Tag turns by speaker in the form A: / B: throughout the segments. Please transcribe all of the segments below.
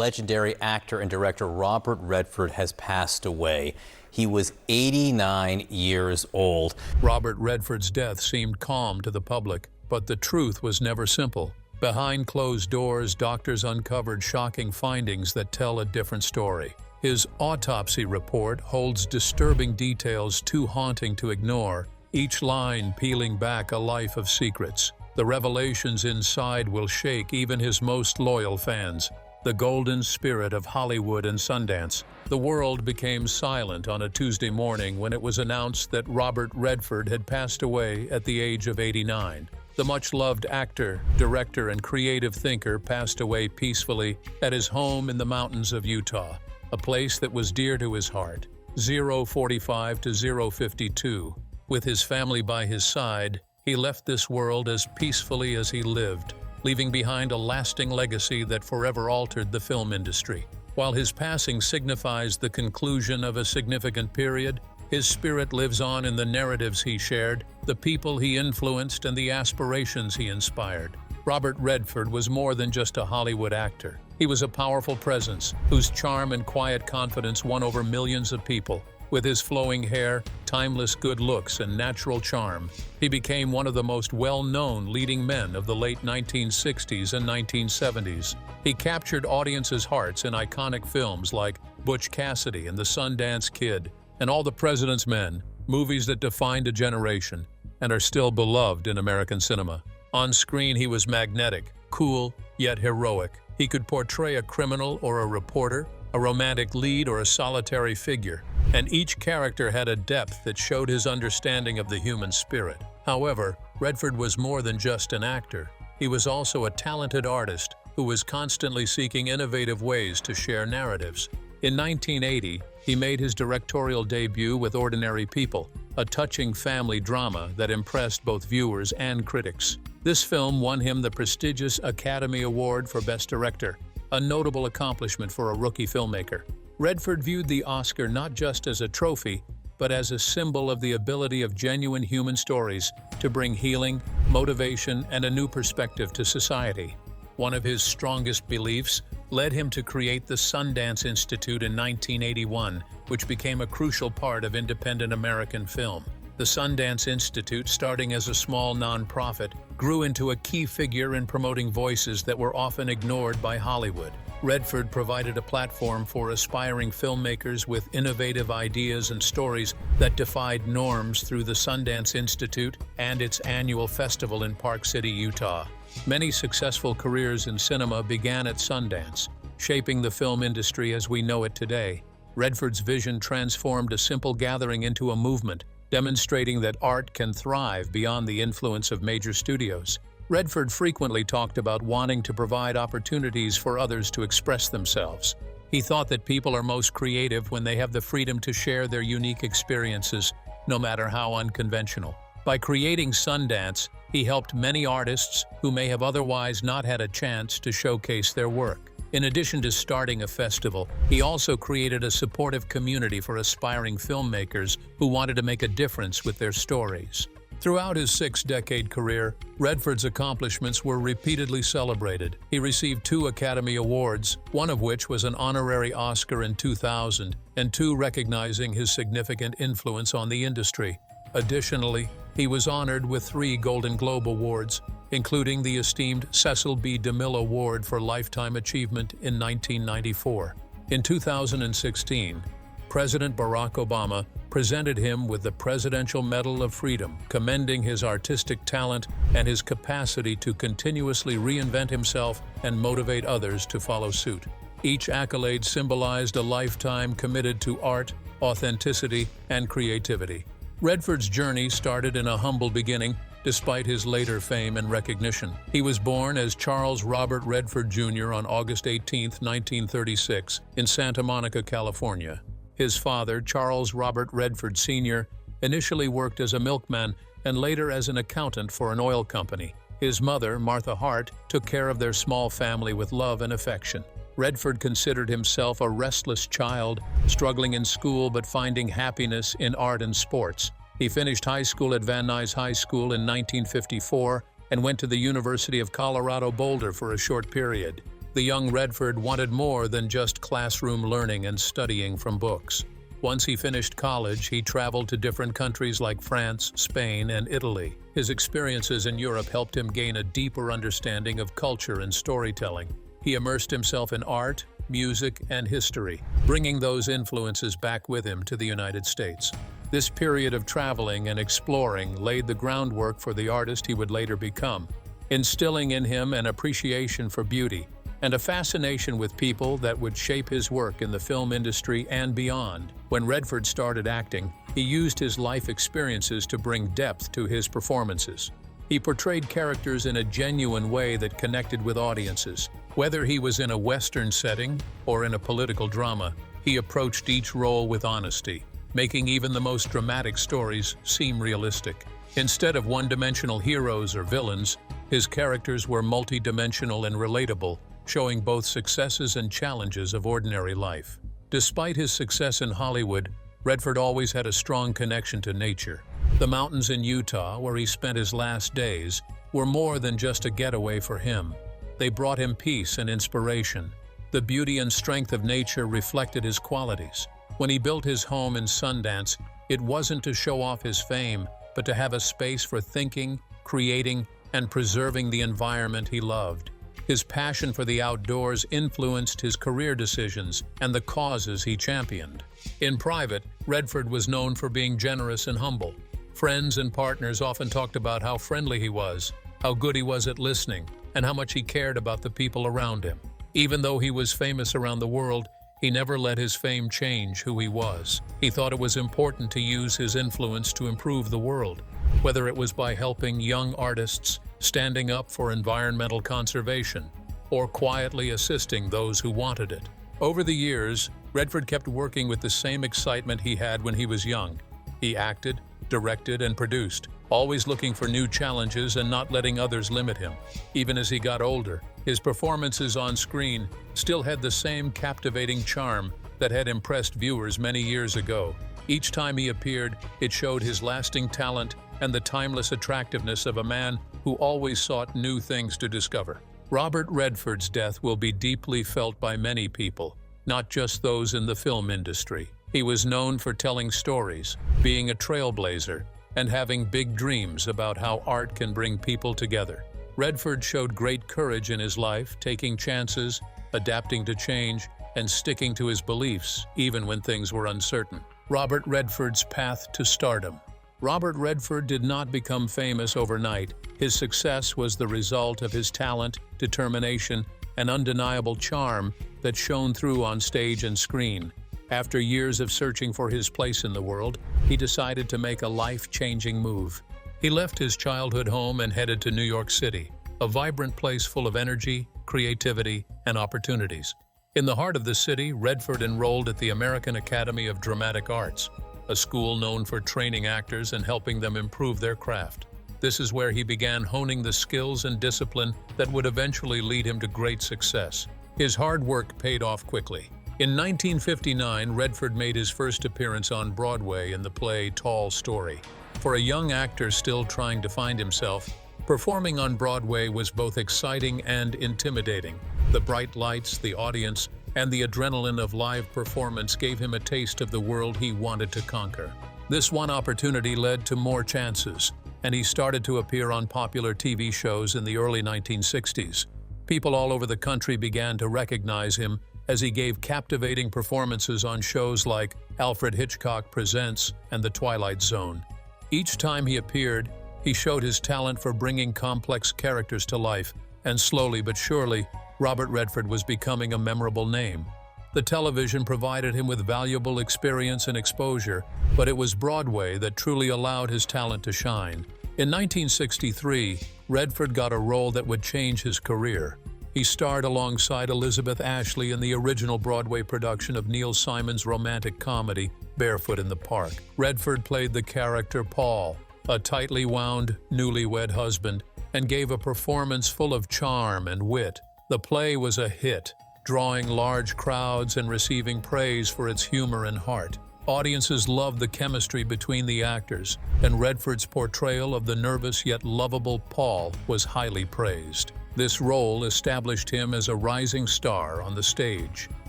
A: legendary actor and director Robert Redford has passed away. He was 89 years old.
B: Robert Redford's death seemed calm to the public, but the truth was never simple. Behind closed doors, doctors uncovered shocking findings that tell a different story. His autopsy report holds disturbing details too haunting to ignore, each line peeling back a life of secrets. The revelations inside will shake even his most loyal fans. The golden spirit of Hollywood and Sundance. The world became silent on a Tuesday morning when it was announced that Robert Redford had passed away at the age of 89. The much-loved actor, director, and creative thinker passed away peacefully at his home in the mountains of Utah, a place that was dear to his heart. 0:45 to 0:52. With his family by his side, he left this world as peacefully as he lived, leaving behind a lasting legacy that forever altered the film industry. While his passing signifies the conclusion of a significant period, his spirit lives on in the narratives he shared, the people he influenced, and the aspirations he inspired. Robert Redford was more than just a Hollywood actor. He was a powerful presence, whose charm and quiet confidence won over millions of people. With his flowing hair, timeless good looks, and natural charm, he became one of the most well-known leading men of the late 1960s and 1970s. He captured audiences' hearts in iconic films like Butch Cassidy and the Sundance Kid, and All the President's Men, movies that defined a generation and are still beloved in American cinema. On screen, he was magnetic, cool, yet heroic. He could portray a criminal or a reporter, a romantic lead or a solitary figure, and each character had a depth that showed his understanding of the human spirit. However, Redford was more than just an actor. He was also a talented artist who was constantly seeking innovative ways to share narratives. In 1980, he made his directorial debut with Ordinary People, a touching family drama that impressed both viewers and critics. This film won him the prestigious Academy Award for Best Director, a notable accomplishment for a rookie filmmaker. Redford viewed the Oscar not just as a trophy, but as a symbol of the ability of genuine human stories to bring healing, motivation, and a new perspective to society. One of his strongest beliefs led him to create the Sundance Institute in 1981, which became a crucial part of independent American film. The Sundance Institute, starting as a small nonprofit, grew into a key figure in promoting voices that were often ignored by Hollywood. Redford provided a platform for aspiring filmmakers with innovative ideas and stories that defied norms through the Sundance Institute and its annual festival in Park City, Utah. Many successful careers in cinema began at Sundance, shaping the film industry as we know it today. Redford's vision transformed a simple gathering into a movement, demonstrating that art can thrive beyond the influence of major studios. Redford frequently talked about wanting to provide opportunities for others to express themselves. He thought that people are most creative when they have the freedom to share their unique experiences, no matter how unconventional. By creating Sundance, he helped many artists who may have otherwise not had a chance to showcase their work. In addition to starting a festival, he also created a supportive community for aspiring filmmakers who wanted to make a difference with their stories. Throughout his 6-decade career, Redford's accomplishments were repeatedly celebrated. He received 2 Academy Awards, one of which was an honorary Oscar in 2000, and 2 recognizing his significant influence on the industry. Additionally, he was honored with 3 Golden Globe Awards, including the esteemed Cecil B. DeMille Award for Lifetime Achievement in 1994. In 2016, President Barack Obama presented him with the Presidential Medal of Freedom, commending his artistic talent and his capacity to continuously reinvent himself and motivate others to follow suit. Each accolade symbolized a lifetime committed to art, authenticity, and creativity. Redford's journey started in a humble beginning, despite his later fame and recognition. He was born as Charles Robert Redford Jr. on August 18, 1936, in Santa Monica, California. His father, Charles Robert Redford Sr., initially worked as a milkman and later as an accountant for an oil company. His mother, Martha Hart, took care of their small family with love and affection. Redford considered himself a restless child, struggling in school but finding happiness in art and sports. He finished high school at Van Nuys High School in 1954 and went to the University of Colorado Boulder for a short period. The young Redford wanted more than just classroom learning and studying from books. Once he finished college, he traveled to different countries like France, Spain, and Italy. His experiences in Europe helped him gain a deeper understanding of culture and storytelling. He immersed himself in art, music, and history, bringing those influences back with him to the United States. This period of traveling and exploring laid the groundwork for the artist he would later become, instilling in him an appreciation for beauty and a fascination with people that would shape his work in the film industry and beyond. When Redford started acting, he used his life experiences to bring depth to his performances. He portrayed characters in a genuine way that connected with audiences. Whether he was in a Western setting or in a political drama, he approached each role with honesty, making even the most dramatic stories seem realistic. Instead of one-dimensional heroes or villains, his characters were multi-dimensional and relatable, showing both successes and challenges of ordinary life. Despite his success in Hollywood, Redford always had a strong connection to nature. The mountains in Utah, where he spent his last days, were more than just a getaway for him. They brought him peace and inspiration. The beauty and strength of nature reflected his qualities. When he built his home in Sundance, it wasn't to show off his fame, but to have a space for thinking, creating, and preserving the environment he loved. His passion for the outdoors influenced his career decisions and the causes he championed. In private, Redford was known for being generous and humble. Friends and partners often talked about how friendly he was, how good he was at listening, and how much he cared about the people around him. Even though he was famous around the world, he never let his fame change who he was. He thought it was important to use his influence to improve the world, whether it was by helping young artists, standing up for environmental conservation, or quietly assisting those who wanted it. Over the years, Redford kept working with the same excitement he had when he was young. He acted, directed, and produced, always looking for new challenges and not letting others limit him. Even as he got older, his performances on screen still had the same captivating charm that had impressed viewers many years ago. Each time he appeared, it showed his lasting talent and the timeless attractiveness of a man who always sought new things to discover. Robert Redford's death will be deeply felt by many people, not just those in the film industry. He was known for telling stories, being a trailblazer, and having big dreams about how art can bring people together. Redford showed great courage in his life, taking chances, adapting to change, and sticking to his beliefs, even when things were uncertain. Robert Redford's path to stardom. Robert Redford did not become famous overnight. His success was the result of his talent, determination, and undeniable charm that shone through on stage and screen. After years of searching for his place in the world, he decided to make a life-changing move. He left his childhood home and headed to New York City, a vibrant place full of energy, creativity, and opportunities. In the heart of the city, Redford enrolled at the American Academy of Dramatic Arts, a school known for training actors and helping them improve their craft. This is where he began honing the skills and discipline that would eventually lead him to great success. His hard work paid off quickly. In 1959, Redford made his first appearance on Broadway in the play Tall Story. For a young actor still trying to find himself, performing on Broadway was both exciting and intimidating. The bright lights, the audience, and the adrenaline of live performance gave him a taste of the world he wanted to conquer. This one opportunity led to more chances, and he started to appear on popular TV shows in the early 1960s. People all over the country began to recognize him as he gave captivating performances on shows like Alfred Hitchcock Presents and The Twilight Zone. Each time he appeared, he showed his talent for bringing complex characters to life, and slowly but surely, Robert Redford was becoming a memorable name. The television provided him with valuable experience and exposure, but it was Broadway that truly allowed his talent to shine. In 1963, Redford got a role that would change his career. He starred alongside Elizabeth Ashley in the original Broadway production of Neil Simon's romantic comedy, Barefoot in the Park. Redford played the character Paul, a tightly wound, newlywed husband, and gave a performance full of charm and wit. The play was a hit, drawing large crowds and receiving praise for its humor and heart. Audiences loved the chemistry between the actors, and Redford's portrayal of the nervous yet lovable Paul was highly praised. This role established him as a rising star on the stage.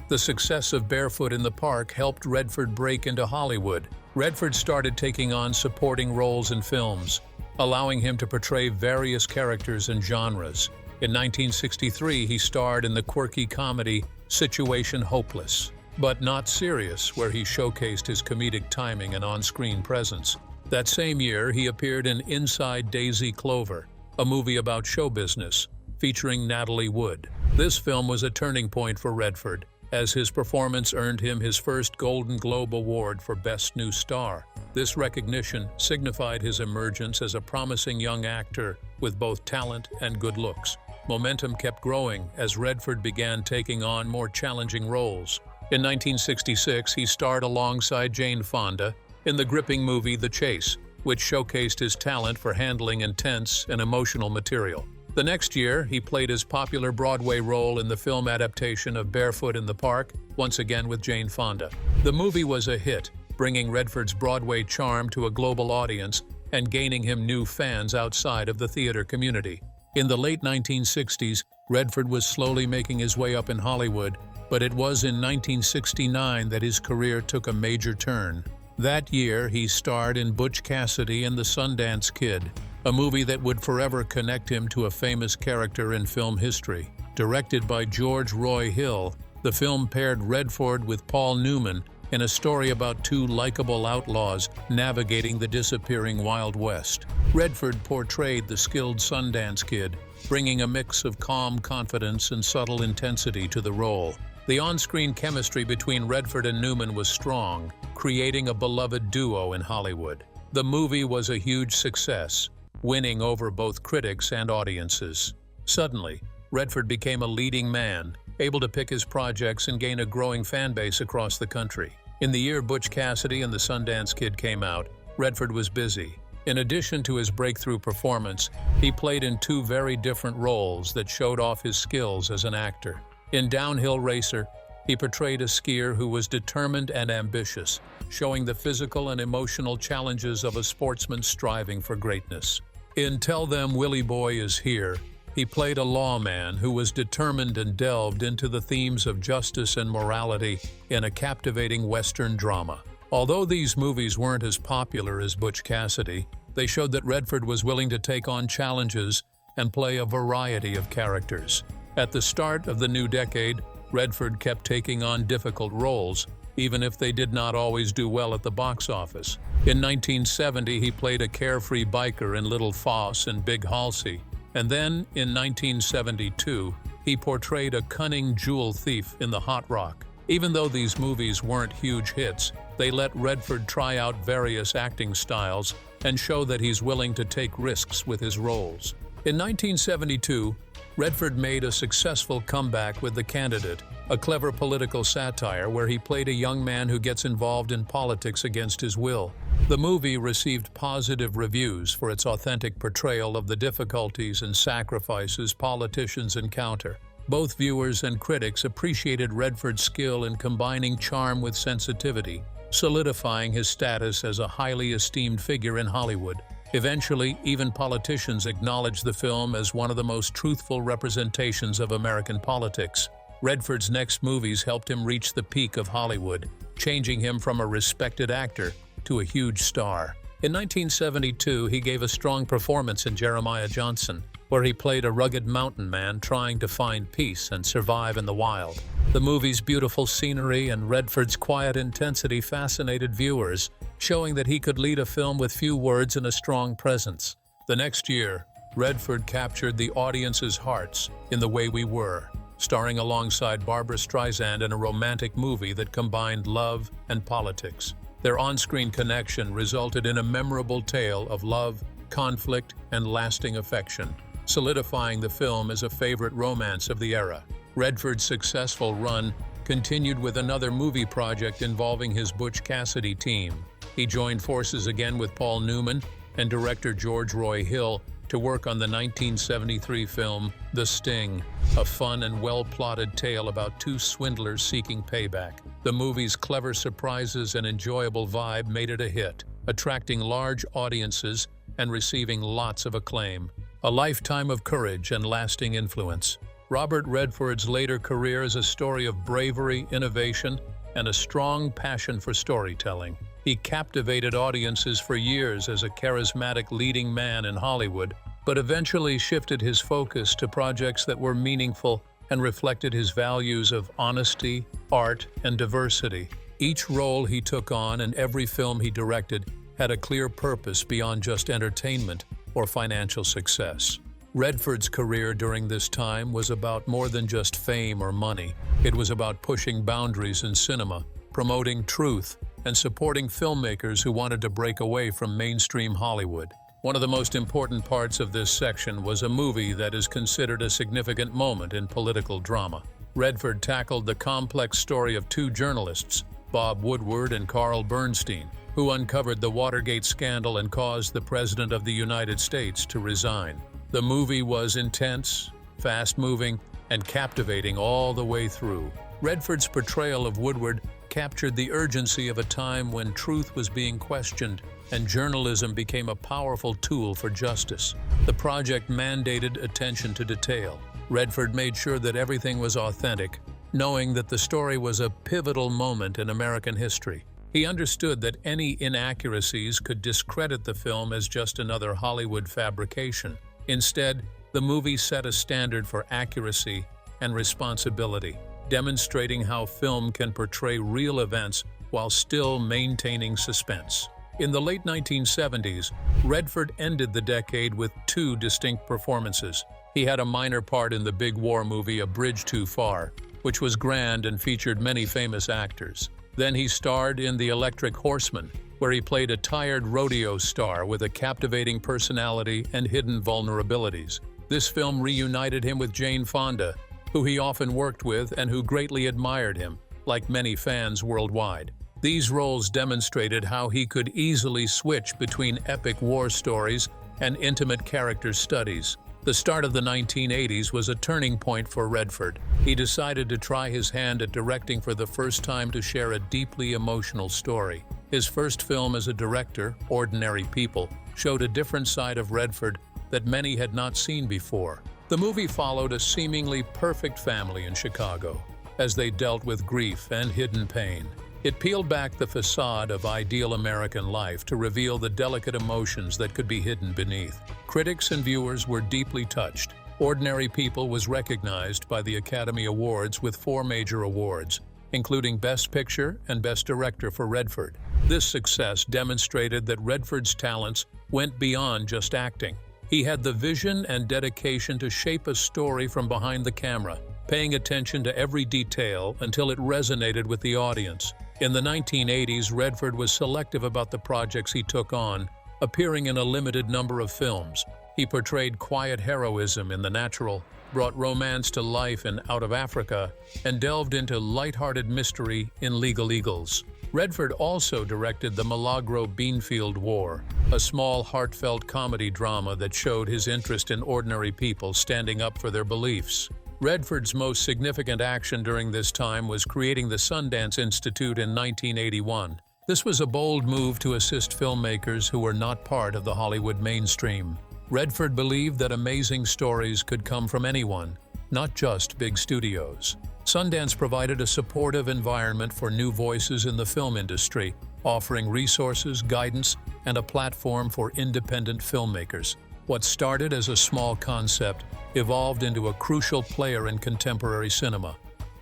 B: The success of Barefoot in the Park helped Redford break into Hollywood. Redford started taking on supporting roles in films, allowing him to portray various characters and genres. In 1963, he starred in the quirky comedy Situation Hopeless, but Not Serious, where he showcased his comedic timing and on-screen presence. That same year, he appeared in Inside Daisy Clover, a movie about show business, featuring Natalie Wood. This film was a turning point for Redford, as his performance earned him his first Golden Globe Award for Best New Star. This recognition signified his emergence as a promising young actor with both talent and good looks. Momentum kept growing as Redford began taking on more challenging roles. In 1966, he starred alongside Jane Fonda in the gripping movie The Chase, which showcased his talent for handling intense and emotional material. The next year, he played his popular Broadway role in the film adaptation of Barefoot in the Park, once again with Jane Fonda. The movie was a hit, bringing Redford's Broadway charm to a global audience and gaining him new fans outside of the theater community. In the late 1960s, Redford was slowly making his way up in Hollywood, but it was in 1969 that his career took a major turn. That year, he starred in Butch Cassidy and the Sundance Kid, a movie that would forever connect him to a famous character in film history. Directed by George Roy Hill, the film paired Redford with Paul Newman in a story about two likable outlaws navigating the disappearing Wild West. Redford portrayed the skilled Sundance Kid, bringing a mix of calm confidence and subtle intensity to the role. The on-screen chemistry between Redford and Newman was strong, creating a beloved duo in Hollywood. The movie was a huge success, winning over both critics and audiences. Suddenly, Redford became a leading man, able to pick his projects and gain a growing fan base across the country. In the year Butch Cassidy and the Sundance Kid came out, Redford was busy. In addition to his breakthrough performance, he played in two very different roles that showed off his skills as an actor. In Downhill Racer, he portrayed a skier who was determined and ambitious, showing the physical and emotional challenges of a sportsman striving for greatness. In Tell Them Willie Boy Is Here, he played a lawman who was determined and delved into the themes of justice and morality in a captivating Western drama. Although these movies weren't as popular as Butch Cassidy, they showed that Redford was willing to take on challenges and play a variety of characters. At the start of the new decade, Redford kept taking on difficult roles, even if they did not always do well at the box office. In 1970, he played a carefree biker in Little Foss and Big Halsey, and then, in 1972, he portrayed a cunning jewel thief in The Hot Rock. Even though these movies weren't huge hits, they let Redford try out various acting styles and show that he's willing to take risks with his roles. In 1972, Redford made a successful comeback with The Candidate, a clever political satire where he played a young man who gets involved in politics against his will. The movie received positive reviews for its authentic portrayal of the difficulties and sacrifices politicians encounter. Both viewers and critics appreciated Redford's skill in combining charm with sensitivity, solidifying his status as a highly esteemed figure in Hollywood. Eventually, even politicians acknowledged the film as one of the most truthful representations of American politics. Redford's next movies helped him reach the peak of Hollywood, changing him from a respected actor to a huge star. In 1972, he gave a strong performance in Jeremiah Johnson, where he played a rugged mountain man trying to find peace and survive in the wild. The movie's beautiful scenery and Redford's quiet intensity fascinated viewers, showing that he could lead a film with few words and a strong presence. The next year, Redford captured the audience's hearts in The Way We Were, starring alongside Barbra Streisand in a romantic movie that combined love and politics. Their on-screen connection resulted in a memorable tale of love, conflict, and lasting affection, solidifying the film as a favorite romance of the era. Redford's successful run continued with another movie project involving his Butch Cassidy team. He joined forces again with Paul Newman and director George Roy Hill to work on the 1973 film The Sting, a fun and well-plotted tale about two swindlers seeking payback. The movie's clever surprises and enjoyable vibe made it a hit, attracting large audiences and receiving lots of acclaim. a lifetime of courage and lasting influence. Robert Redford's later career is a story of bravery, innovation, and a strong passion for storytelling. He captivated audiences for years as a charismatic leading man in Hollywood, but eventually shifted his focus to projects that were meaningful and reflected his values of honesty, art, and diversity. Each role he took on and every film he directed had a clear purpose beyond just entertainment or financial success. Redford's career during this time was about more than just fame or money. It was about pushing boundaries in cinema, promoting truth, and supporting filmmakers who wanted to break away from mainstream Hollywood. One of the most important parts of this section was a movie that is considered a significant moment in political drama. Redford tackled the complex story of two journalists, Bob Woodward and Carl Bernstein, who uncovered the Watergate scandal and caused the President of the United States to resign. The movie was intense, fast-moving, and captivating all the way through. Redford's portrayal of Woodward captured the urgency of a time when truth was being questioned and journalism became a powerful tool for justice. The project mandated attention to detail. Redford made sure that everything was authentic, knowing that the story was a pivotal moment in American history. He understood that any inaccuracies could discredit the film as just another Hollywood fabrication. Instead, the movie set a standard for accuracy and responsibility, demonstrating how film can portray real events while still maintaining suspense. In the late 1970s, Redford ended the decade with two distinct performances. He had a minor part in the big war movie A Bridge Too Far, which was grand and featured many famous actors. Then he starred in The Electric Horseman, where he played a tired rodeo star with a captivating personality and hidden vulnerabilities. This film reunited him with Jane Fonda, who he often worked with and who greatly admired him, like many fans worldwide. These roles demonstrated how he could easily switch between epic war stories and intimate character studies. The start of the 1980s was a turning point for Redford. He decided to try his hand at directing for the first time to share a deeply emotional story. His first film as a director, Ordinary People, showed a different side of Redford that many had not seen before. The movie followed a seemingly perfect family in Chicago as they dealt with grief and hidden pain. It peeled back the facade of ideal American life to reveal the delicate emotions that could be hidden beneath. Critics and viewers were deeply touched. Ordinary People was recognized by the Academy Awards with 4 major awards, including Best Picture and Best Director for Redford. This success demonstrated that Redford's talents went beyond just acting. He had the vision and dedication to shape a story from behind the camera, paying attention to every detail until it resonated with the audience. In the 1980s, Redford was selective about the projects he took on, appearing in a limited number of films. He portrayed quiet heroism in The Natural, brought romance to life in Out of Africa, and delved into lighthearted mystery in Legal Eagles. Redford also directed The Milagro Beanfield War, a small, heartfelt comedy drama that showed his interest in ordinary people standing up for their beliefs. Redford's most significant action during this time was creating the Sundance Institute in 1981. This was a bold move to assist filmmakers who were not part of the Hollywood mainstream. Redford believed that amazing stories could come from anyone, not just big studios. Sundance provided a supportive environment for new voices in the film industry, offering resources, guidance, and a platform for independent filmmakers. What started as a small concept evolved into a crucial player in contemporary cinema.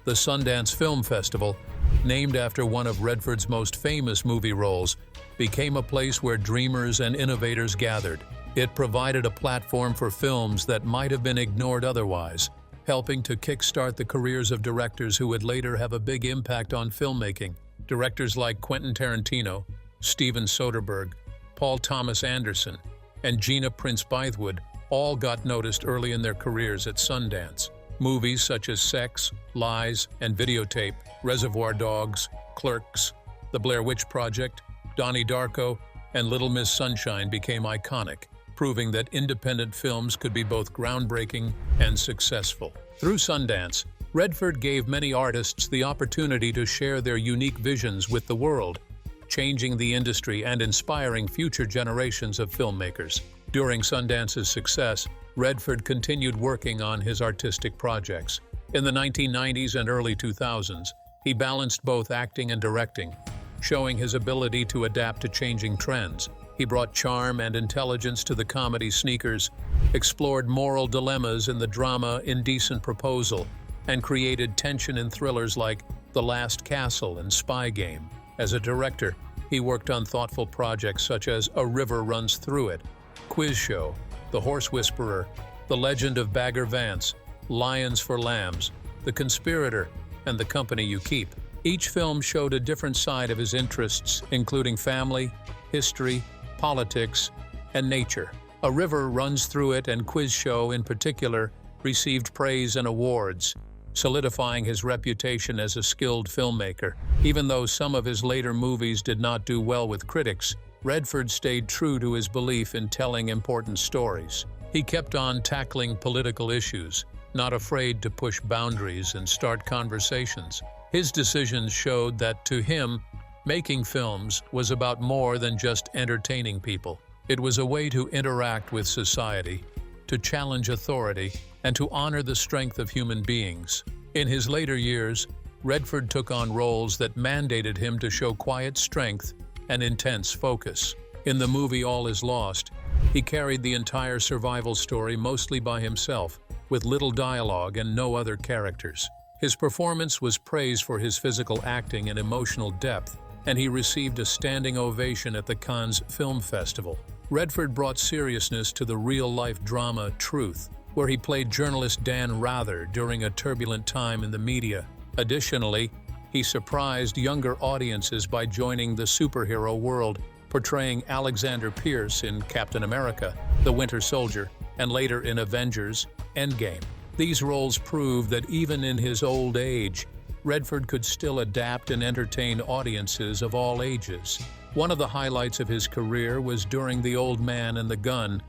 B: The Sundance Film Festival, named after one of Redford's most famous movie roles, became a place where dreamers and innovators gathered. It provided a platform for films that might have been ignored otherwise, helping to kickstart the careers of directors who would later have a big impact on filmmaking. Directors like Quentin Tarantino, Steven Soderbergh, Paul Thomas Anderson, and Gina Prince Bythewood all got noticed early in their careers at Sundance. Movies such as Sex, Lies, and Videotape, Reservoir Dogs, Clerks, The Blair Witch Project, Donnie Darko, and Little Miss Sunshine became iconic, proving that independent films could be both groundbreaking and successful. Through Sundance, Redford gave many artists the opportunity to share their unique visions with the world, changing the industry and inspiring future generations of filmmakers. During Sundance's success, Redford continued working on his artistic projects. In the 1990s and early 2000s, he balanced both acting and directing, showing his ability to adapt to changing trends. He brought charm and intelligence to the comedy Sneakers, explored moral dilemmas in the drama Indecent Proposal, and created tension in thrillers like The Last Castle and Spy Game. As a director, he worked on thoughtful projects such as A River Runs Through It, Quiz Show, The Horse Whisperer, The Legend of Bagger Vance, Lions for Lambs, The Conspirator, and The Company You Keep. Each film showed a different side of his interests, including family, history, politics, and nature. A River Runs Through It and Quiz Show in particular received praise and awards, solidifying his reputation as a skilled filmmaker. Even though some of his later movies did not do well with critics, Redford stayed true to his belief in telling important stories. He kept on tackling political issues, not afraid to push boundaries and start conversations. His decisions showed that, to him, making films was about more than just entertaining people. It was a way to interact with society, to challenge authority, and to honor the strength of human beings. In his later years, Redford took on roles that mandated him to show quiet strength and intense focus. In the movie All Is Lost, he carried the entire survival story mostly by himself, with little dialogue and no other characters. His performance was praised for his physical acting and emotional depth, and he received a standing ovation at the Cannes Film Festival. Redford brought seriousness to the real-life drama Truth, where he played journalist Dan Rather during a turbulent time in the media. Additionally, he surprised younger audiences by joining the superhero world, portraying Alexander Pierce in Captain America, The Winter Soldier, and later in Avengers: Endgame. These roles prove that even in his old age, Redford could still adapt and entertain audiences of all ages. One of the highlights of his career was during The Old Man and the Gun,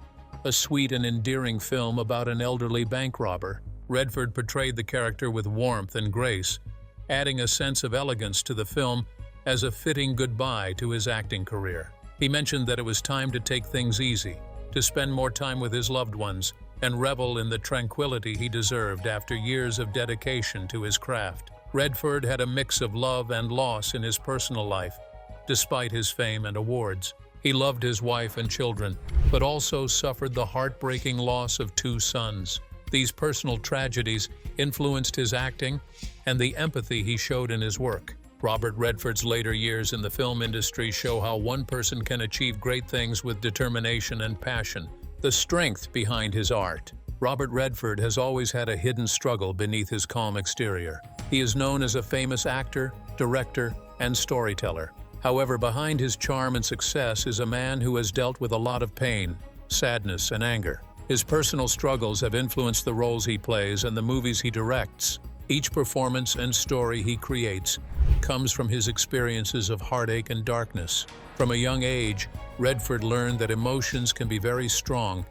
B: a sweet and endearing film about an elderly bank robber. Redford portrayed the character with warmth and grace, adding a sense of elegance to the film as a fitting goodbye to his acting career. He mentioned that it was time to take things easy, to spend more time with his loved ones, and revel in the tranquility he deserved after years of dedication to his craft. Redford had a mix of love and loss in his personal life, despite his fame and awards. He loved his wife and children, but also suffered the heartbreaking loss of 2 sons. These personal tragedies influenced his acting and the empathy he showed in his work. Robert Redford's later years in the film industry show how one person can achieve great things with determination and passion, the strength behind his art. Robert Redford has always had a hidden struggle beneath his calm exterior. He is known as a famous actor, director, and storyteller. However, behind his charm and success is a man who has dealt with a lot of pain, sadness, and anger. His personal struggles have influenced the roles he plays and the movies he directs. Each performance and story he creates comes from his experiences of heartache and darkness. From a young age, Redford learned that emotions can be very strong,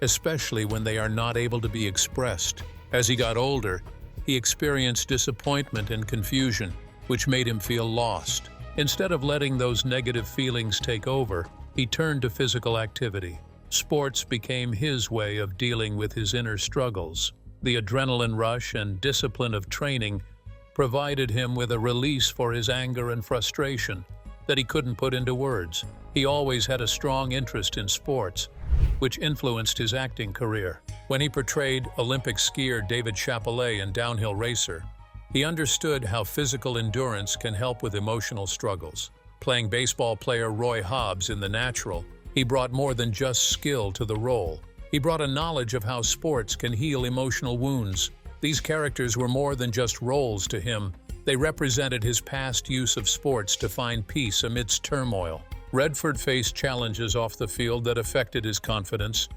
B: especially when they are not able to be expressed. As he got older, he experienced disappointment and confusion, which made him feel lost. Instead of letting those negative feelings take over, he turned to physical activity. Sports became his way of dealing with his inner struggles. The adrenaline rush and discipline of training provided him with a release for his anger and frustration that he couldn't put into words. He always had a strong interest in sports, which influenced his acting career. When he portrayed Olympic skier David Chapelet in Downhill Racer, he understood how physical endurance can help with emotional struggles. Playing baseball player Roy Hobbs in The Natural, he brought more than just skill to the role. He brought a knowledge of how sports can heal emotional wounds. These characters were more than just roles to him. They represented his past use of sports to find peace amidst turmoil. Redford faced challenges off the field that affected his confidence.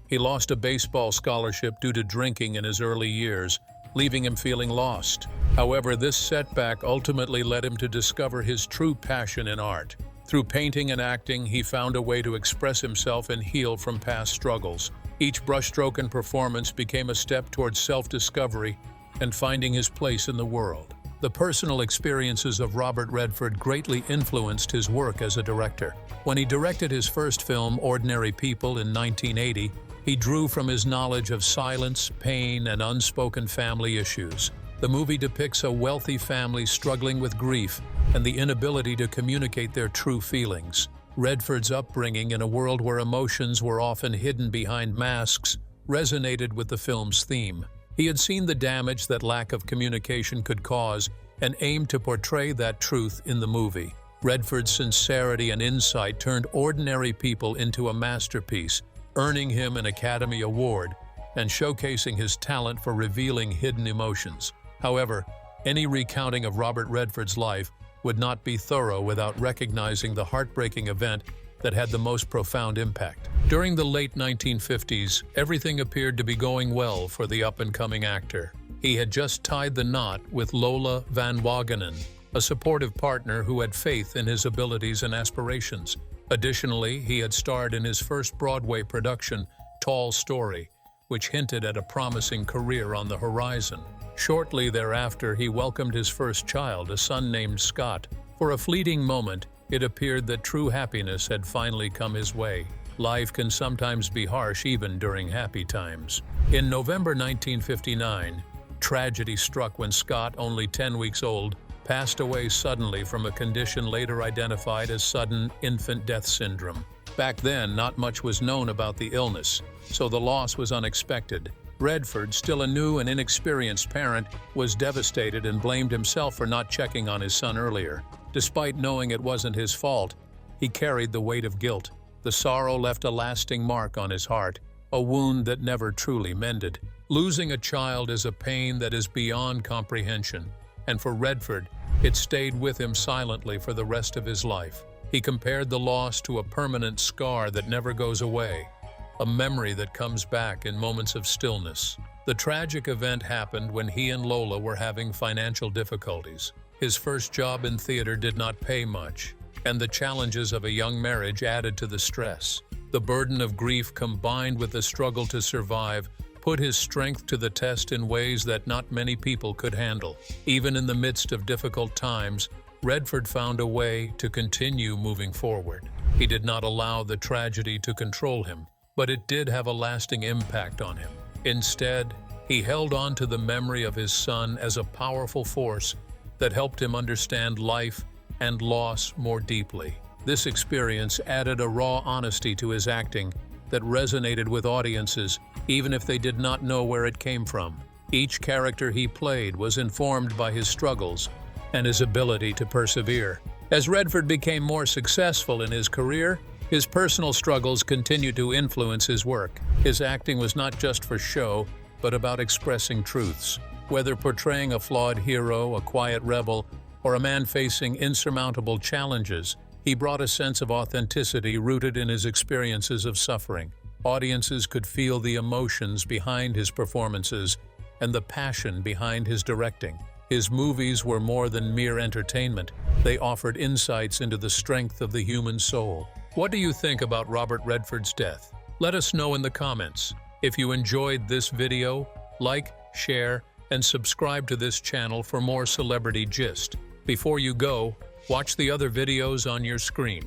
B: He lost a baseball scholarship due to drinking in his early years, leaving him feeling lost. However, this setback ultimately led him to discover his true passion in art. Through painting and acting, he found a way to express himself and heal from past struggles. Each brushstroke and performance became a step towards self-discovery and finding his place in the world. The personal experiences of Robert Redford greatly influenced his work as a director. When he directed his first film, Ordinary People, in 1980, He drew from his knowledge of silence, pain, and unspoken family issues. The movie depicts a wealthy family struggling with grief and the inability to communicate their true feelings. Redford's upbringing in a world where emotions were often hidden behind masks resonated with the film's theme. He had seen the damage that lack of communication could cause and aimed to portray that truth in the movie. Redford's sincerity and insight turned ordinary people into a masterpiece, earning him an Academy Award and showcasing his talent for revealing hidden emotions. However, any recounting of Robert Redford's life would not be thorough without recognizing the heartbreaking event that had the most profound impact. During the late 1950s, everything appeared to be going well for the up-and-coming actor. He had just tied the knot with Lola Van Wagenen, a supportive partner who had faith in his abilities and aspirations. Additionally, he had starred in his first Broadway production, Tall Story, which hinted at a promising career on the horizon. Shortly thereafter, he welcomed his first child, a son named Scott. For a fleeting moment, it appeared that true happiness had finally come his way. Life can sometimes be harsh even during happy times. In November 1959, tragedy struck when Scott, only 10 weeks old, passed away suddenly from a condition later identified as sudden infant death syndrome. Back then, not much was known about the illness, so the loss was unexpected. Redford, still a new and inexperienced parent, was devastated and blamed himself for not checking on his son earlier. Despite knowing it wasn't his fault, he carried the weight of guilt. The sorrow left a lasting mark on his heart, a wound that never truly mended. Losing a child is a pain that is beyond comprehension, and for Redford, it stayed with him silently for the rest of his life. He compared the loss to a permanent scar that never goes away, a memory that comes back in moments of stillness. The tragic event happened when he and Lola were having financial difficulties. His first job in theater did not pay much, and the challenges of a young marriage added to the stress. The burden of grief combined with the struggle to survive put his strength to the test in ways that not many people could handle. Even in the midst of difficult times, Redford found a way to continue moving forward. He did not allow the tragedy to control him, but it did have a lasting impact on him. Instead, he held on to the memory of his son as a powerful force that helped him understand life and loss more deeply. This experience added a raw honesty to his acting that resonated with audiences, even if they did not know where it came from. Each character he played was informed by his struggles and his ability to persevere. As Redford became more successful in his career, his personal struggles continued to influence his work. His acting was not just for show, but about expressing truths. Whether portraying a flawed hero, a quiet rebel, or a man facing insurmountable challenges, he brought a sense of authenticity rooted in his experiences of suffering. Audiences could feel the emotions behind his performances and the passion behind his directing. His movies were more than mere entertainment. They offered insights into the strength of the human soul. What do you think about Robert Redford's death? Let us know in the comments. If you enjoyed this video, like, share, and subscribe to this channel for more celebrity gist. Before you go, watch the other videos on your screen.